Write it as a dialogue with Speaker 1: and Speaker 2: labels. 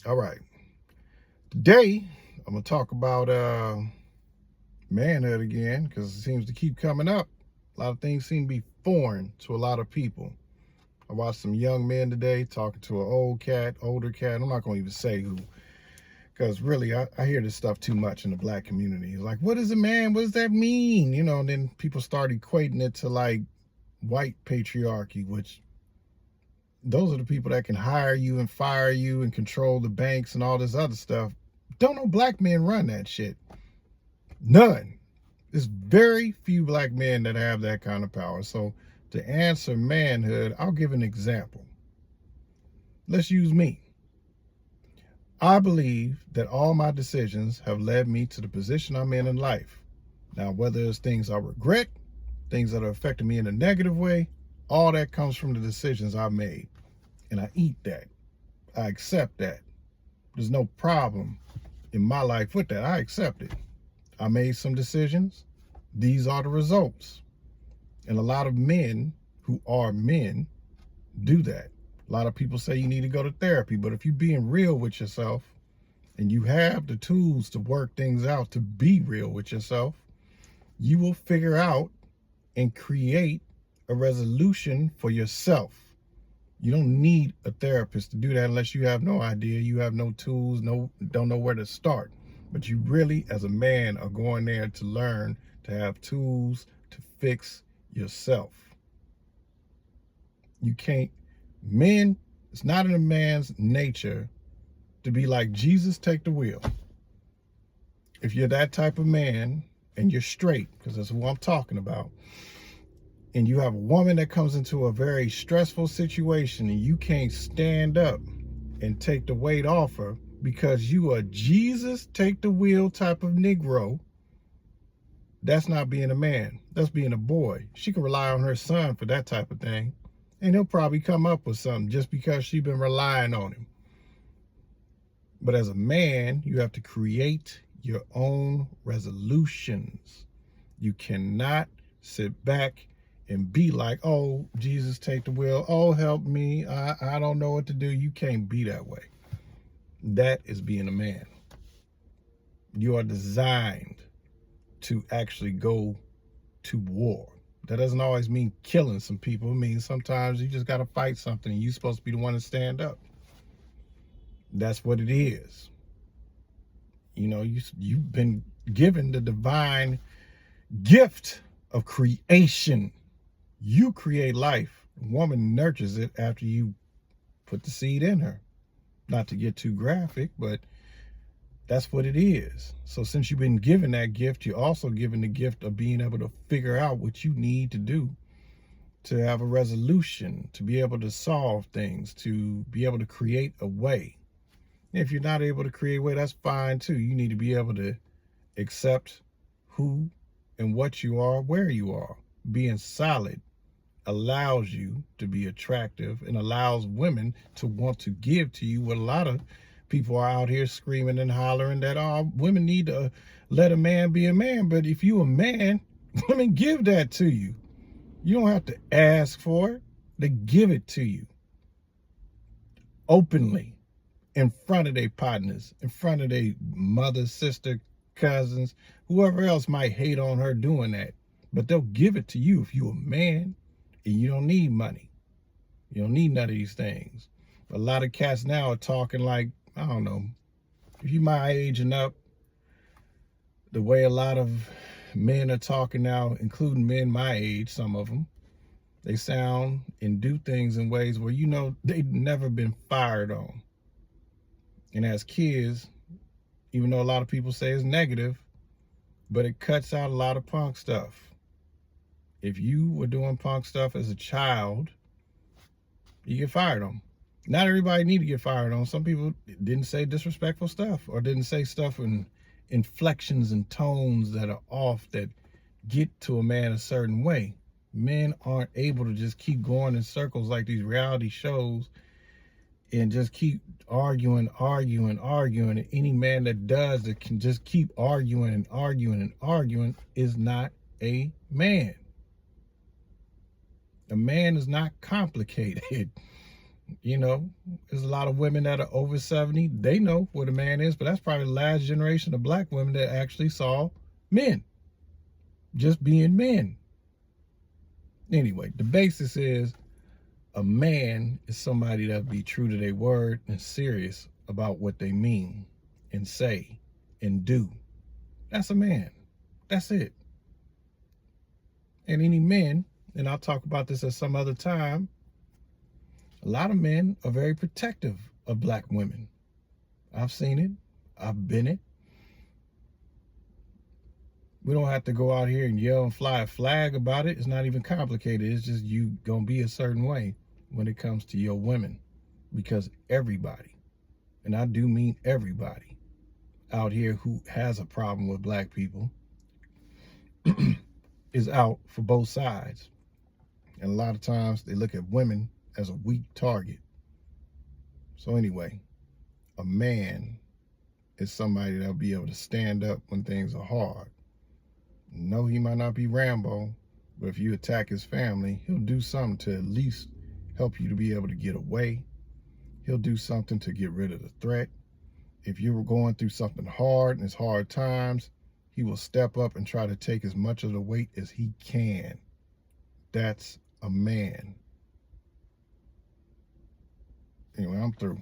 Speaker 1: All right. Today, I'm going to talk about manhood again because it seems to keep coming up. A lot of things seem to be foreign to a lot of people. I watched some young men today talking to an older cat. I'm not going to even say who because really I hear this stuff too much in the black community. It's like, what is a man? What does that mean? And then people start equating it to like white patriarchy, which those are the people that can hire you and fire you and control the banks and all this other stuff. Don't know black men run that shit. None. There's very few black men that have that kind of power. So to answer manhood, I'll give an example. Let's use me. I believe that all my decisions have led me to the position I'm in life. Now, whether it's things I regret, things that are affecting me in a negative way, all that comes from the decisions I've made. And I eat that. I accept that. There's no problem in my life with that. I accept it. I made some decisions. These are the results. And a lot of men who are men do that. A lot of people say you need to go to therapy, but if you're being real with yourself and you have the tools to work things out, to be real with yourself, you will figure out and create a resolution for yourself. You don't need a therapist to do that unless you have no idea, you have no tools, don't know where to start. But you really, as a man, are going there to learn to have tools to fix yourself. You can't, it's not in a man's nature to be like, Jesus, take the wheel. If you're that type of man and you're straight, because that's what I'm talking about, and you have a woman that comes into a very stressful situation and you can't stand up and take the weight off her because you are Jesus take the wheel type of Negro, that's not being a man. That's being a boy. She can rely on her son for that type of thing, and he'll probably come up with something just because she's been relying on him. But as a man, you have to create your own resolutions. You cannot sit back and be like, oh, Jesus, take the wheel. Oh, help me. I don't know what to do. You can't be that way. That is being a man. You are designed to actually go to war. That doesn't always mean killing some people. It means sometimes you just got to fight something and you're supposed to be the one to stand up. That's what it is. You've been given the divine gift of creation. You create life. A woman nurtures it after you put the seed in her. Not to get too graphic, but that's what it is. So since you've been given that gift, you're also given the gift of being able to figure out what you need to do to have a resolution, to be able to solve things, to be able to create a way. If you're not able to create a way, that's fine too. You need to be able to accept who and what you are, where you are. Being solid allows you to be attractive and allows women to want to give to you what a lot of people are out here screaming and hollering that women need to let a man be a man. But if you a man, women give that to you. You don't have to ask for it. They give it to you openly in front of their partners, in front of their mother, sister, cousins, whoever else might hate on her doing that. But they'll give it to you if you're a man and you don't need money. You don't need none of these things. A lot of cats now are talking like, I don't know, if you my age and up, the way a lot of men are talking now, including men my age, some of them, they sound and do things in ways where they've never been fired on. And as kids, even though a lot of people say it's negative, but it cuts out a lot of punk stuff. If you were doing punk stuff as a child, you get fired on. Not everybody need to get fired on. Some people didn't say disrespectful stuff or didn't say stuff in inflections and tones that are off that get to a man a certain way. Men aren't able to just keep going in circles like these reality shows and just keep arguing. And any man that does that can just keep arguing is not a man. A man is not complicated. You know, there's a lot of women that are over 70. They know what a man is, but that's probably the last generation of black women that actually saw men just being men. Anyway, the basis is a man is somebody that be true to their word and serious about what they mean and say and do. That's a man. That's it. And any men, and I'll talk about this at some other time, a lot of men are very protective of black women. I've seen it. I've been it. We don't have to go out here and yell and fly a flag about it. It's not even complicated. It's just you gonna be a certain way when it comes to your women. Because everybody, and I do mean everybody, out here who has a problem with black people is out for both sides. And a lot of times they look at women as a weak target. So anyway, a man is somebody that'll be able to stand up when things are hard. No, he might not be Rambo, but if you attack his family, he'll do something to at least help you to be able to get away. He'll do something to get rid of the threat. If you were going through something hard and it's hard times, he will step up and try to take as much of the weight as he can. That's a man. Anyway, I'm through.